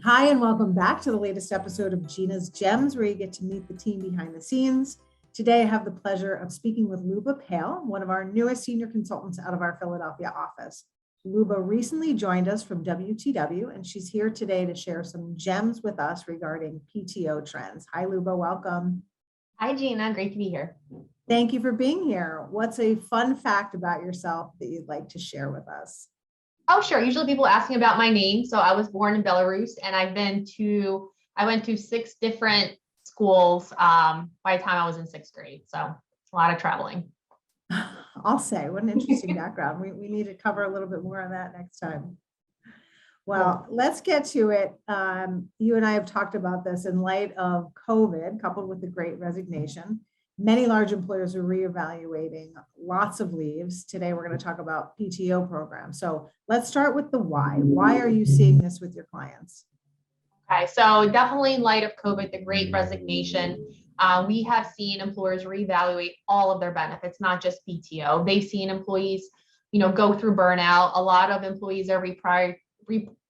Hi, and welcome back to the latest episode of Gina's Gems, where you get to meet the team behind the scenes. Today, I have the pleasure of speaking with Luba Pale, one of our newest senior consultants out of our Philadelphia office. Luba recently joined us from WTW, and she's here today to share some gems with us regarding PTO trends. Hi, Luba, welcome. Hi, Gina. Great to be here. Thank you for being here. What's a fun fact about yourself that you'd like to share with us? Oh, sure. Usually people ask me about my name. So I was born in Belarus and I went to six different schools by the time I was in sixth grade. So it's a lot of traveling. I'll say, what an interesting background. We need to cover a little bit more on that next time. Well, let's get to it. You and I have talked about this in light of COVID, coupled with the great resignation. Many large employers are reevaluating lots of leaves. Today, we're going to talk about PTO programs. So let's start with the why. Why are you seeing this with your clients? Okay, so definitely in light of COVID, the great resignation, we have seen employers reevaluate all of their benefits, not just PTO. They've seen employees, go through burnout. A lot of employees are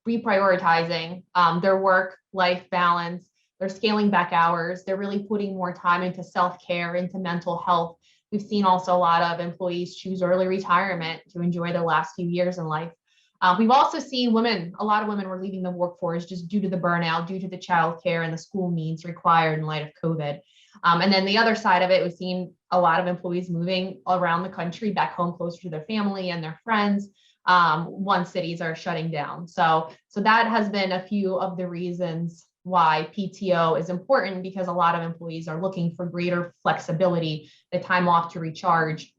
reprioritizing their work-life balance. They're scaling back hours. They're really putting more time into self-care, into mental health. We've seen also a lot of employees choose early retirement to enjoy their last few years in life. We've also seen a lot of women were leaving the workforce just due to the burnout, due to the childcare and the school needs required in light of COVID. And then the other side of it, we've seen a lot of employees moving around the country back home closer to their family and their friends once cities are shutting down. So that has been a few of the reasons why PTO is important, because a lot of employees are looking for greater flexibility, the time off to recharge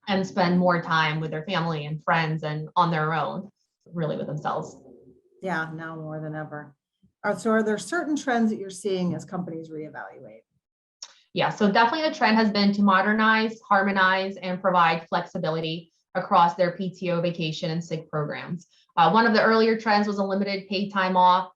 and spend more time with their family and friends and on their own, really with themselves. Yeah, now more than ever. So are there certain trends that you're seeing as companies reevaluate? Yeah, so definitely the trend has been to modernize, harmonize, and provide flexibility across their PTO, vacation, and sick programs. One of the earlier trends was a limited paid time off.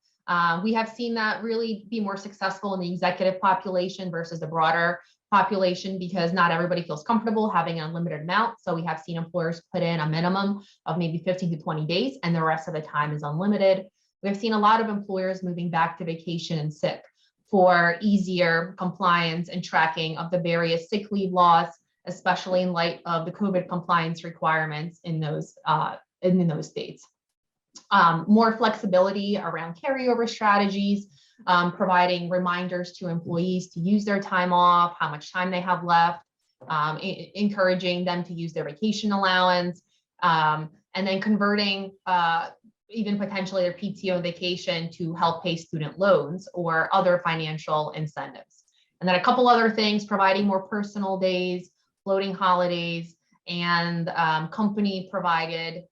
We have seen that really be more successful in the executive population versus the broader population, because not everybody feels comfortable having an unlimited amount. So we have seen employers put in a minimum of maybe 15 to 20 days, and the rest of the time is unlimited. We've seen a lot of employers moving back to vacation and sick for easier compliance and tracking of the various sick leave laws, especially in light of the COVID compliance requirements in those states. More flexibility around carryover strategies, providing reminders to employees to use their time off, how much time they have left, encouraging them to use their vacation allowance, and then converting even potentially their PTO vacation to help pay student loans or other financial incentives. And then a couple other things, providing more personal days, floating holidays, and company provided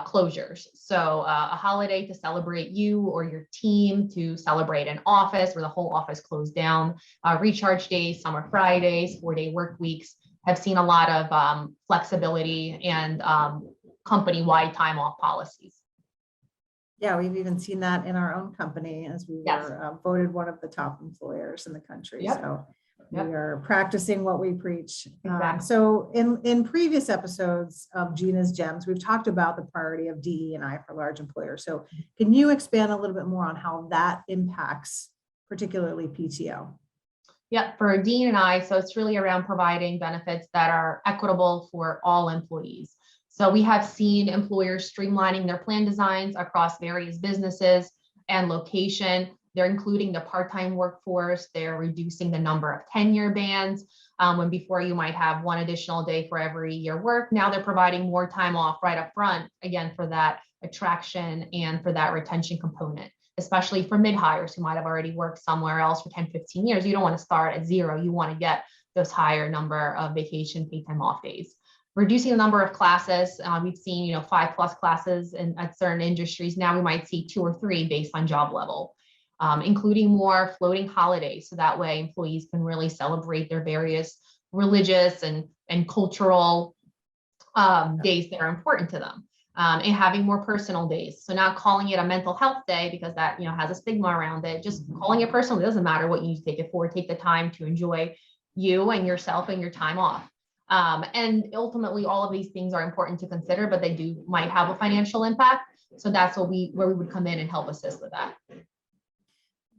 closures. So a holiday to celebrate you or your team, to celebrate an office where the whole office closed down, recharge days, summer Fridays, 4-day work weeks, have seen a lot of flexibility and company-wide time off policies. Yeah, we've even seen that in our own company as we were voted one of the top employers in the country. Yep. So we are practicing what we preach. Exactly. So in previous episodes of Gina's Gems, we've talked about the priority of DE&I for large employers. So can you expand a little bit more on how that impacts particularly PTO? Yeah, for DE&I, so it's really around providing benefits that are equitable for all employees. So we have seen employers streamlining their plan designs across various businesses and location. They're including the part-time workforce. They're reducing the number of tenure bands. When before you might have one additional day for every year work, now they're providing more time off right up front, again, for that attraction and for that retention component, especially for mid-hires who might have already worked somewhere else for 10, 15 years. You don't want to start at zero. You want to get those higher number of vacation paid time off days. Reducing the number of classes. We've seen, 5+ classes at certain industries. Now we might see 2 or 3 based on job level, including more floating holidays. So that way employees can really celebrate their various religious and cultural days that are important to them. And having more personal days. So not calling it a mental health day because that, has a stigma around it. Just calling it personal. It doesn't matter what you take it for. Take the time to enjoy you and yourself and your time off. And ultimately, all of these things are important to consider, but they might have a financial impact. So that's where we would come in and help assist with that.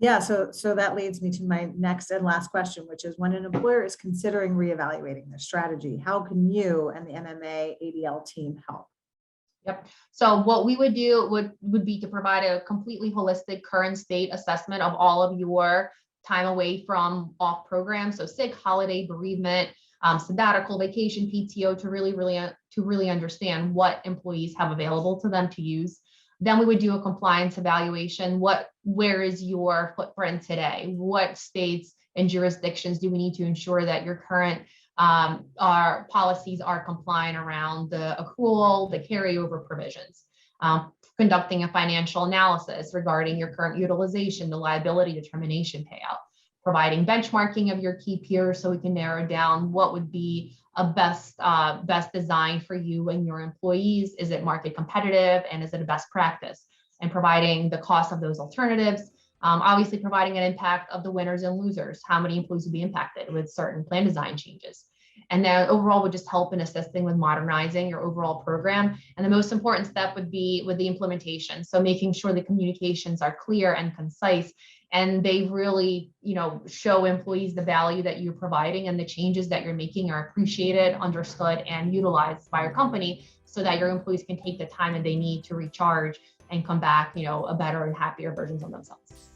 Yeah, so that leads me to my next and last question, which is when an employer is considering reevaluating their strategy, how can you and the MMA ADL team help? Yep. So what we would do would be to provide a completely holistic current state assessment of all of your time away from off programs. So sick, holiday, bereavement, sabbatical, vacation, PTO, to really understand what employees have available to them to use. Then we would do a compliance evaluation. Where is your footprint today? What states and jurisdictions do we need to ensure that your current our policies are compliant around the accrual, the carryover provisions, conducting a financial analysis regarding your current utilization, the liability determination payout, providing benchmarking of your key peers so we can narrow down what would be a best design for you and your employees. Is it market competitive, and is it a best practice? And providing the cost of those alternatives. Obviously providing an impact of the winners and losers, how many employees will be impacted with certain plan design changes. And then overall would just help in assisting with modernizing your overall program. And the most important step would be with the implementation. So making sure the communications are clear and concise, and they really, show employees the value that you're providing, and the changes that you're making are appreciated, understood, and utilized by your company, so that your employees can take the time that they need to recharge and come back, a better and happier versions of themselves.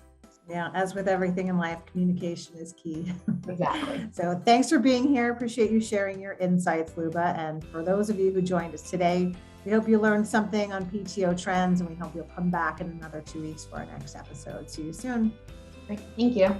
Yeah, as with everything in life, communication is key. Exactly. So thanks for being here. Appreciate you sharing your insights, Luba. And for those of you who joined us today, we hope you learned something on PTO trends, and we hope you'll come back in another 2 weeks for our next episode. See you soon. Great. Thank you.